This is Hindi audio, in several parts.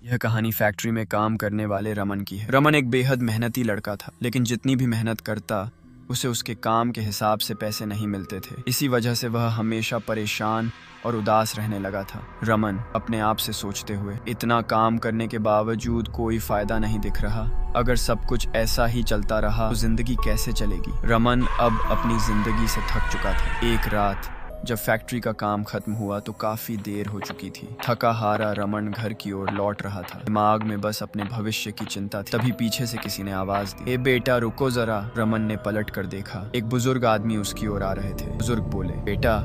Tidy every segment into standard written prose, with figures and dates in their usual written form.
यह कहानी फैक्ट्री में काम करने वाले रमन की है। रमन एक बेहद मेहनती लड़का था, लेकिन जितनी भी मेहनत करता उसे उसके काम के हिसाब से पैसे नहीं मिलते थे। इसी वजह से वह हमेशा परेशान और उदास रहने लगा था। रमन अपने आप से सोचते हुए, इतना काम करने के बावजूद कोई फायदा नहीं दिख रहा। अगर सब कुछ ऐसा ही चलता रहा तो जिंदगी कैसे चलेगी। रमन अब अपनी जिंदगी से थक चुका था। एक रात जब फैक्ट्री का काम खत्म हुआ तो काफी देर हो चुकी थी। थका हारा रमन घर की ओर लौट रहा था। दिमाग में बस अपने भविष्य की चिंता थी। तभी पीछे से किसी ने आवाज दी, ए बेटा रुको जरा। रमन ने पलट कर देखा। एक बुजुर्ग आदमी उसकी ओर आ रहे थे। बुजुर्ग बोले, बेटा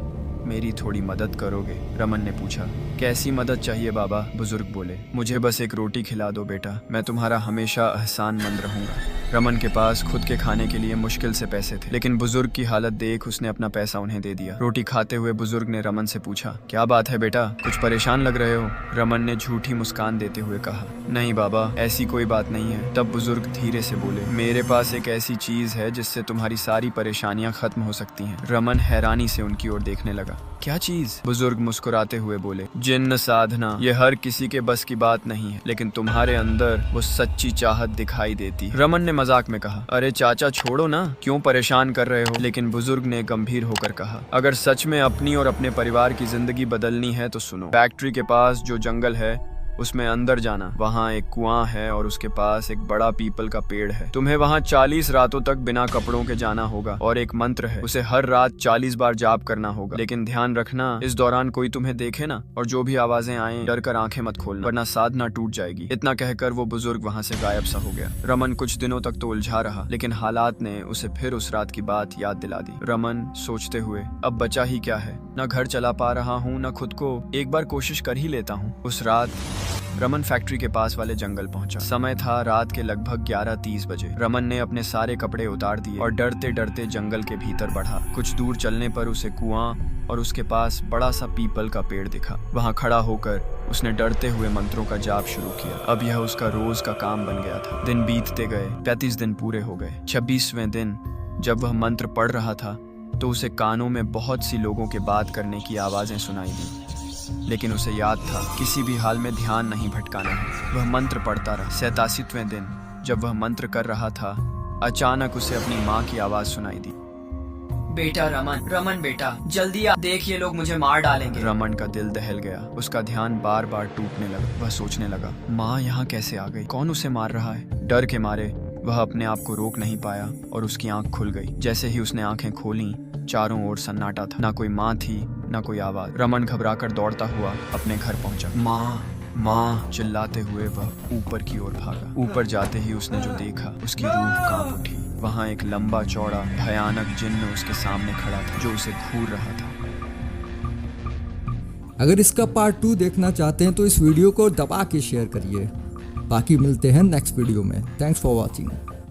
मेरी थोड़ी मदद करोगे? रमन ने पूछा, कैसी मदद चाहिए बाबा? बुजुर्ग बोले, मुझे बस एक रोटी खिला दो बेटा, मैं तुम्हारा हमेशा एहसानमंद रहूंगा। रमन के पास खुद के खाने के लिए मुश्किल से पैसे थे, लेकिन बुजुर्ग की हालत देख उसने अपना पैसा उन्हें दे दिया। रोटी खाते हुए बुजुर्ग ने रमन से पूछा, क्या बात है बेटा, कुछ परेशान लग रहे हो? रमन ने झूठी मुस्कान देते हुए कहा, नहीं बाबा ऐसी कोई बात नहीं है। तब बुजुर्ग धीरे से बोले, मेरे पास एक ऐसी चीज है जिससे तुम्हारी सारी परेशानियां खत्म हो सकती हैं। रमन हैरानी से उनकी ओर देखने लगा। क्या चीज? बुजुर्ग मुस्कुराते हुए बोले, जिन्न साधना। ये हर किसी के बस की बात नहीं है, लेकिन तुम्हारे अंदर वो सच्ची चाहत दिखाई देती। रमन ने मजाक में कहा, अरे चाचा छोड़ो ना, क्यों परेशान कर रहे हो? लेकिन बुजुर्ग ने गंभीर होकर कहा, अगर सच में अपनी और अपने परिवार की जिंदगी बदलनी है तो सुनो। फैक्ट्री के पास जो जंगल है उसमें अंदर जाना, वहाँ एक कुआं है और उसके पास एक बड़ा पीपल का पेड़ है। तुम्हें वहाँ 40 रातों तक बिना कपड़ों के जाना होगा और एक मंत्र है, उसे हर रात 40 बार जाप करना होगा। लेकिन ध्यान रखना, इस दौरान कोई तुम्हें देखे ना, और जो भी आवाजें आए डर कर आंखें मत खोलना, वरना साधना टूट जाएगी। इतना कहकर वो बुजुर्ग वहाँ से गायब सा हो गया। रमन कुछ दिनों तक तो उलझा रहा, लेकिन हालात ने उसे फिर उस रात की बात याद दिला दी। रमन सोचते हुए, अब बचा ही क्या है, न घर चला पा रहा हूँ न खुद को, एक बार कोशिश कर ही लेता हूँ। उस रात रमन फैक्ट्री के पास वाले जंगल पहुंचा। समय था रात के लगभग 11:30 बजे। रमन ने अपने सारे कपड़े उतार दिए और डरते डरते जंगल के भीतर बढ़ा। कुछ दूर चलने पर उसे कुआं और उसके पास बड़ा सा पीपल का पेड़ दिखा। वहां खड़ा होकर उसने डरते हुए मंत्रों का जाप शुरू किया। अब यह उसका रोज का काम बन गया था। दिन बीतते गए, 35 दिन पूरे हो गए। 26वें दिन जब वह मंत्र पढ़ रहा था तो उसे कानों में बहुत सी लोगों के बात करने की आवाजें सुनाई दी, लेकिन उसे याद था किसी भी हाल में ध्यान नहीं भटकाना है। वह मंत्र पढ़ता रहा। 87वें दिन जब वह मंत्र कर रहा था, अचानक उसे अपनी माँ की आवाज सुनाई दी, बेटा रमन, रमन बेटा जल्दी आ, देख ये लोग मुझे मार डालेंगे। रमन का दिल दहल गया। उसका ध्यान बार बार टूटने लगा। वह सोचने लगा, माँ यहाँ कैसे आ गई? कौन उसे मार रहा है? डर के मारे वह अपने आप को रोक नहीं पाया और उसकी आंख खुल गई। जैसे ही उसने आंखें खोली, चारों ओर सन्नाटा था। ना कोई माँ थी ना कोई आवाज। रमन घबराकर दौड़ता हुआ अपने घर पहुंचा। माँ माँ चिल्लाते हुए वह ऊपर की ओर भागा। ऊपर जाते ही उसने जो देखा उसकी रूह कांप उठी। वहाँ एक लंबा चौड़ा भयानक जिन्न उसके सामने खड़ा था जो उसे घूर रहा था। अगर इसका पार्ट 2 देखना चाहते हैं तो इस वीडियो को दबा के शेयर करिए। बाकी मिलते हैं नेक्स्ट वीडियो में। Thanks for watching.